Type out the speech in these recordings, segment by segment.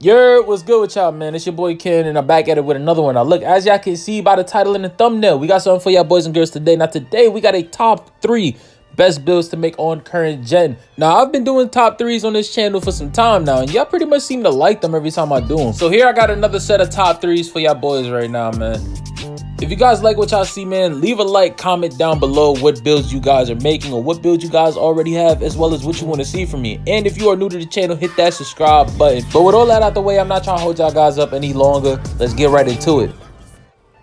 Yo, what's good with y'all, man? It's your boy Ken, and I'm back at it with another one. Now, look, as y'all can see by the title and the thumbnail, we got something for y'all boys and girls today. Now, today, we got a top 3 best builds to make on current gen. Now, I've been doing top 3s on this channel for some time now, and y'all pretty much seem to like them every time I do them. So here, I got another set of top 3s for y'all boys right now, man. If you guys like what y'all see, man, leave a like, comment down below what builds you guys are making or what builds you guys already have, as well as what you want to see from me. And if you are new to the channel, hit that subscribe button. But with all that out the way, I'm not trying to hold y'all guys up any longer. Let's get right into it.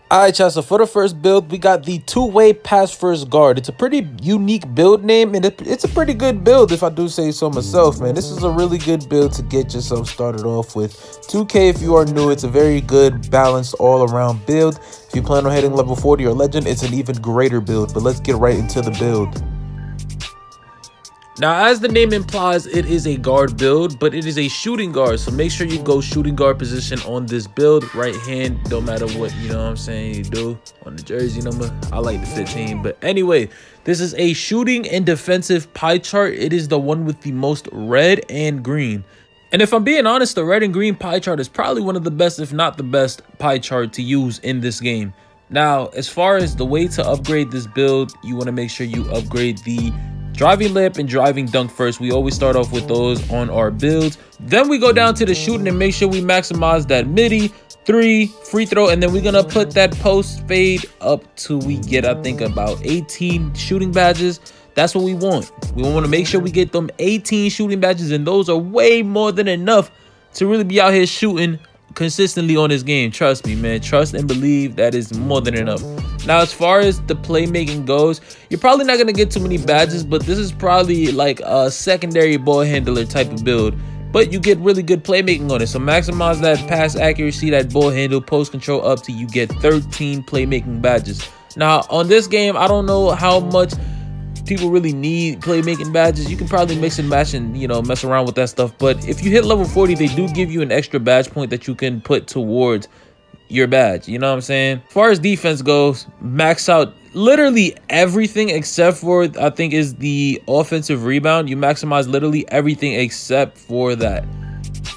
Alright, y'all, so for the first build, we got the two-way pass first guard. It's a pretty unique build name, and it's a pretty good build if I do say so myself, man. This is a really good build to get yourself started off with. 2K if you are new, it's a very good, balanced, all-around build. If you plan on hitting level 40 or legend, it's an even greater build, but let's get right into the build. Now, as the name implies, it is a guard build, but it is a shooting guard. So make sure you go shooting guard position on this build. Right hand, no matter what, you know what I'm saying, you do on the jersey number. I like the 15. But anyway, this is a shooting and defensive pie chart. It is the one with the most red and green. And if I'm being honest, the red and green pie chart is probably one of the best, if not the best, pie chart to use in this game. Now, as far as the way to upgrade this build, you want to make sure you upgrade the driving layup and driving dunk first. We always start off with those on our builds. Then we go down to the shooting and make sure we maximize that midi, 3, free throw, and then we're gonna put that post fade up till we get, I think, about 18 shooting badges. That's what we want. We want to make sure we get them 18 shooting badges, and those are way more than enough to really be out here shooting consistently on this game. Trust me, man. Trust and believe, that is more than enough. Now, as far as the playmaking goes, you're probably not going to get too many badges, but this is probably like a secondary ball handler type of build. But you get really good playmaking on it. So maximize that pass accuracy, that ball handle, post control up till you get 13 playmaking badges. Now, on this game, I don't know how much people really need playmaking badges. You can probably mix and match and, you know, mess around with that stuff. But if you hit level 40, they do give you an extra badge point that you can put towards your badge. You know what I'm saying? As far as defense goes, max out literally everything except for, I think, is the offensive rebound. You maximize literally everything except for that.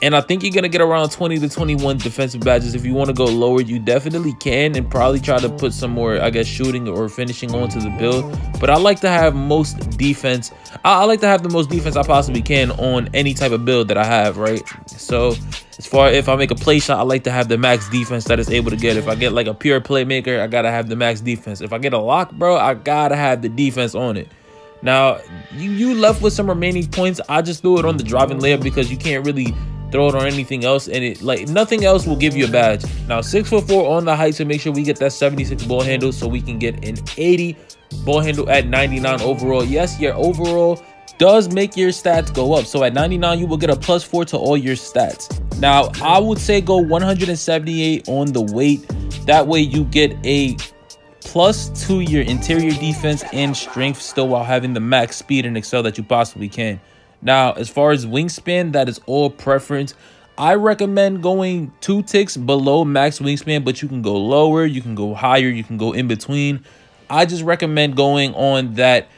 And I think you're going to get around 20 to 21 defensive badges. If you want to go lower, you definitely can, and probably try to put some more, I guess, shooting or finishing onto the build. But I like to have most defense. I like to have the most defense I possibly can on any type of build that I have, right? So as far as if I make a play shot, I like to have the max defense that is able to get. If I get like a pure playmaker, I got to have the max defense. If I get a lock, bro, I got to have the defense on it. Now, you left with some remaining points. I just threw it on the driving layup because you can't really throw it on anything else, and it like nothing else will give you a badge. Now, 6'4" on the height, to make sure we get that 76 ball handle so we can get an 80 ball handle at 99 overall. Yes, your overall does make your stats go up. So at 99, you will get a +4 to all your stats. Now, I would say go 178 on the weight. That way you get a +2 to your interior defense and strength still, while having the max speed and excel that you possibly can. Now, as far as wingspan, that is all preference. I recommend going 2 ticks below max wingspan, but you can go lower, you can go higher, you can go in between. I just recommend going on that,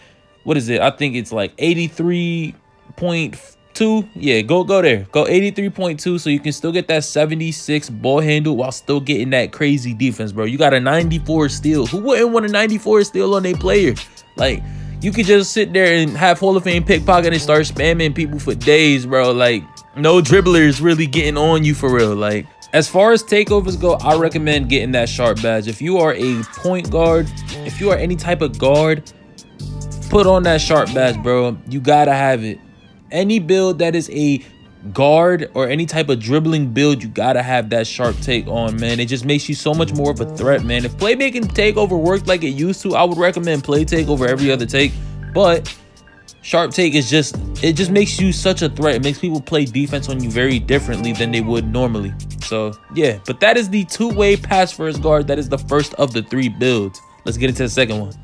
what is it? I think it's like 83.2. Yeah, go there. Go 83.2 so you can still get that 76 ball handle while still getting that crazy defense, bro. You got a 94 steal. Who wouldn't want a 94 steal on their player? Like, you could just sit there and have Hall of Fame pickpocket and start spamming people for days, bro. Like, no dribblers really getting on you for real. Like, as far as takeovers go, I recommend getting that sharp badge. If you are a point guard, if you are any type of guard, put on that sharp badge, bro. You gotta have it. Any build that is a guard or any type of dribbling build, you gotta have that sharp take on, man. It just makes you so much more of a threat, man. If playmaking takeover worked like it used to, I would recommend play take over every other take. But sharp take is just, it just makes you such a threat. It makes people play defense on you very differently than they would normally. So yeah, but that is the two-way pass first guard. That is the first of the 3 builds. Let's get into the second one.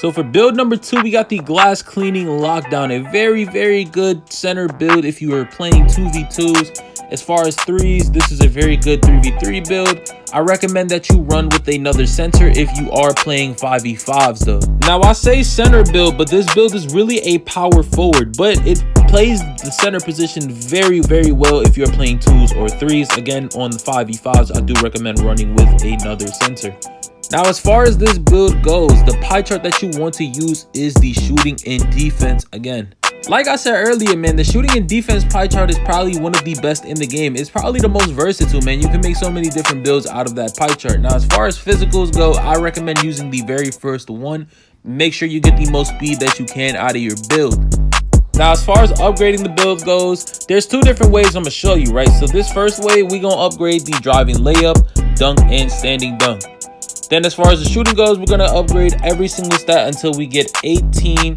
So for build number 2, we got the glass cleaning lockdown. A very, very good center build if you are playing 2v2s. As far as threes, this is a very good 3v3 build. I recommend that you run with another center if you are playing 5v5s though. Now I say center build, but this build is really a power forward, but it plays the center position very, very well if you're playing 2s or 3s. Again, on the 5v5s, I do recommend running with another center. Now, as far as this build goes, the pie chart that you want to use is the shooting and defense again. Like I said earlier, man, the shooting and defense pie chart is probably one of the best in the game. It's probably the most versatile, man. You can make so many different builds out of that pie chart. Now, as far as physicals go, I recommend using the very first one. Make sure you get the most speed that you can out of your build. Now, as far as upgrading the build goes, there's two different ways I'm going to show you, right? So this first way, we're going to upgrade the driving layup, dunk, and standing dunk. Then as far as the shooting goes, we're going to upgrade every single stat until we get 18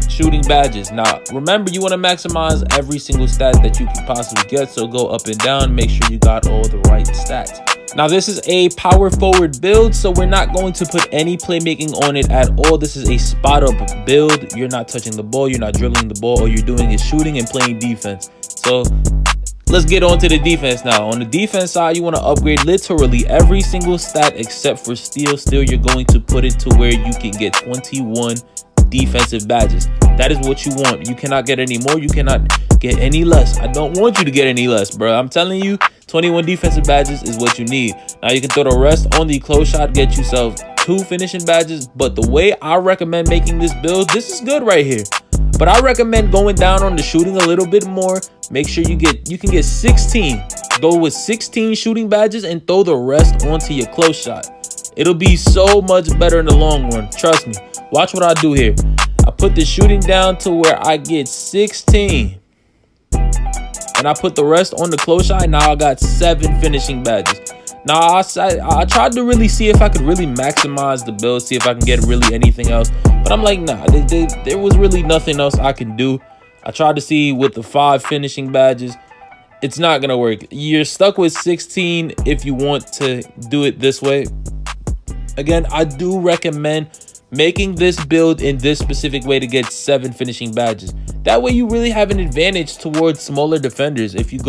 shooting badges. Now, remember, you want to maximize every single stat that you can possibly get. So go up and down, make sure you got all the right stats. Now, this is a power forward build, so we're not going to put any playmaking on it at all. This is a spot up build. You're not touching the ball, you're not dribbling the ball. All you're doing is shooting and playing defense. So let's get on to the defense now. On the defense side, you want to upgrade literally every single stat except for steal. Still, you're going to put it to where you can get 21 defensive badges. That is what you want. You cannot get any more. You cannot get any less. I don't want you to get any less, bro. I'm telling you, 21 defensive badges is what you need. Now, you can throw the rest on the close shot, get yourself 2 finishing badges. But the way I recommend making this build, this is good right here. But I recommend going down on the shooting a little bit more. Make sure you can get 16. Go with 16 shooting badges and throw the rest onto your close shot. It'll be so much better in the long run. Trust me. Watch what I do here. I put the shooting down to where I get 16. And I put the rest on the close shot. Now I got 7 finishing badges. Now I tried to really see if I could really maximize the build, see if I can get really anything else. But I'm like, nah, there was really nothing else I can do. I tried to see with the 5 finishing badges. It's not going to work. You're stuck with 16 if you want to do it this way. Again, I do recommend making this build in this specific way to get 7 finishing badges. That way you really have an advantage towards smaller defenders. If you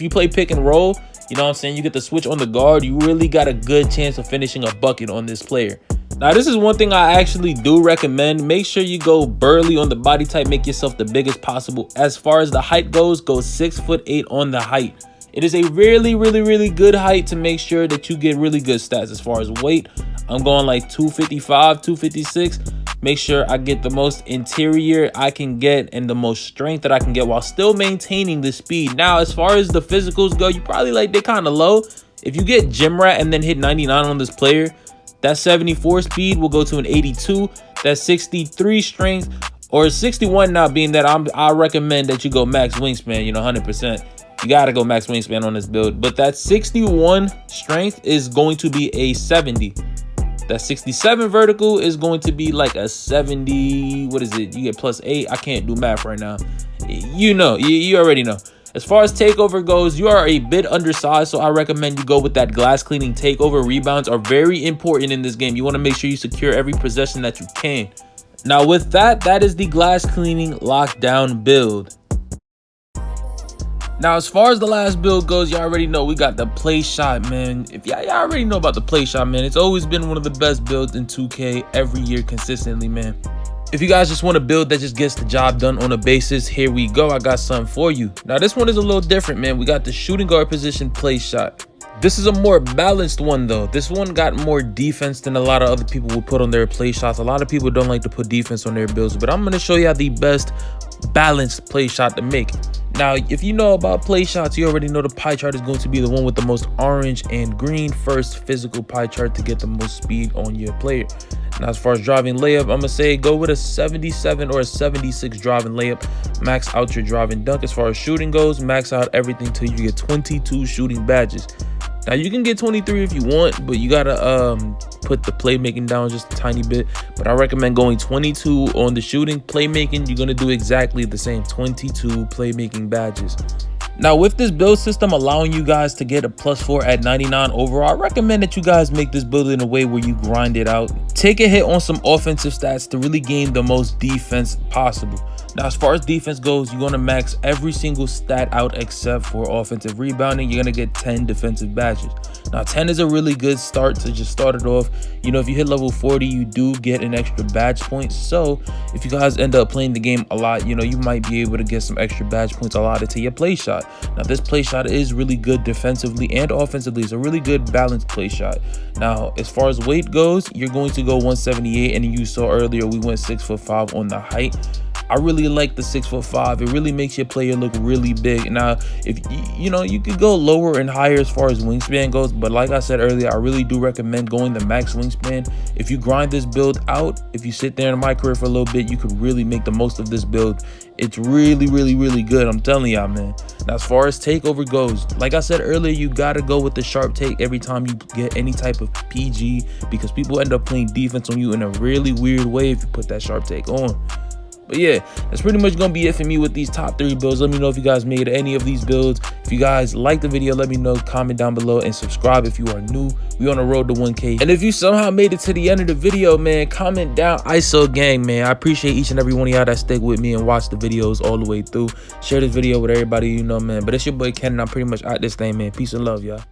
play pick and roll, you know what I'm saying, you get the switch on the guard, you really got a good chance of finishing a bucket on this player. Now, this is one thing I actually do recommend. Make sure you go burly on the body type, make yourself the biggest possible. As far as the height goes, go 6'8" on the height. It is a really good height to make sure that you get really good stats. As far as weight, I'm going like 255, 256. Make sure I get the most interior I can get and the most strength that I can get while still maintaining the speed. Now, as far as the physicals go, you probably like they're kind of low. If you get gym rat and then hit 99 on this player, that 74 speed will go to an 82. That 63 strength or 61 now, being that I recommend that you go max wingspan, you know, 100%. You got to go max wingspan on this build. But that 61 strength is going to be a 70. That 67 vertical is going to be like a 70. What is it? You get +8. I can't do math right now. You know, you already know. As far as takeover goes, you are a bit undersized, so I recommend you go with that glass cleaning takeover. Rebounds are very important in this game. You want to make sure you secure every possession that you can. Now, with that is the glass cleaning lockdown build. Now, as far as the last build goes, y'all already know we got the play shot, man. If y'all already know about the play shot, man, it's always been one of the best builds in 2K every year consistently, man. If you guys just want a build that just gets the job done on a basis, here we go. I got something for you. Now, this one is a little different, man. We got the shooting guard position play shot. This is a more balanced one, though. This one got more defense than a lot of other people would put on their play shots. A lot of people don't like to put defense on their builds, but I'm going to show you the best balanced play shot to make. Now, if you know about play shots, you already know the pie chart is going to be the one with the most orange and green first physical pie chart to get the most speed on your player. Now, as far as driving layup, I'm gonna say go with a 77 or a 76 driving layup. Max out your driving dunk. As far as shooting goes, max out everything till you get 22 shooting badges. Now, you can get 23 if you want, but you gotta put the playmaking down just a tiny bit. But I recommend going 22 on the shooting. Playmaking, you're gonna do exactly the same, 22 playmaking badges. Now, with this build system allowing you guys to get a +4 at 99 overall, I recommend that you guys make this build in a way where you grind it out. Take a hit on some offensive stats to really gain the most defense possible. Now, as far as defense goes, you're going to max every single stat out except for offensive rebounding. You're going to get 10 defensive badges. Now, 10 is a really good start to just start it off. You know, if you hit level 40, you do get an extra badge point. So if you guys end up playing the game a lot, you know, you might be able to get some extra badge points allotted to your play shot. Now, this play shot is really good defensively and offensively. It's a really good balanced play shot. Now, as far as weight goes, you're going to go 178, and you saw earlier we went 6'5" on the height. I really like the 6'5". It really makes your player look really big. Now, if you know, you could go lower and higher as far as wingspan goes, but like I said earlier, I really do recommend going the max wingspan. If you grind this build out, if you sit there in my career for a little bit, you could really make the most of this build. It's really, really, really good. I'm telling y'all, man. Now, as far as takeover goes, like I said earlier, you gotta go with the sharp take every time you get any type of PG, because people end up playing defense on you in a really weird way if you put that sharp take on. But yeah, that's pretty much gonna be it for me with these top 3 builds. Let me know if you guys made any of these builds. If you guys like the video, let me know, comment down below, and subscribe if you are new. We on the road to 1K. And if you somehow made it to the end of the video, man, comment down ISO gang, man. I appreciate each and every one of y'all that stick with me and watch the videos all the way through. Share this video with everybody you know, man. But it's your boy Ken, and I'm pretty much out this thing, man. Peace and love, y'all.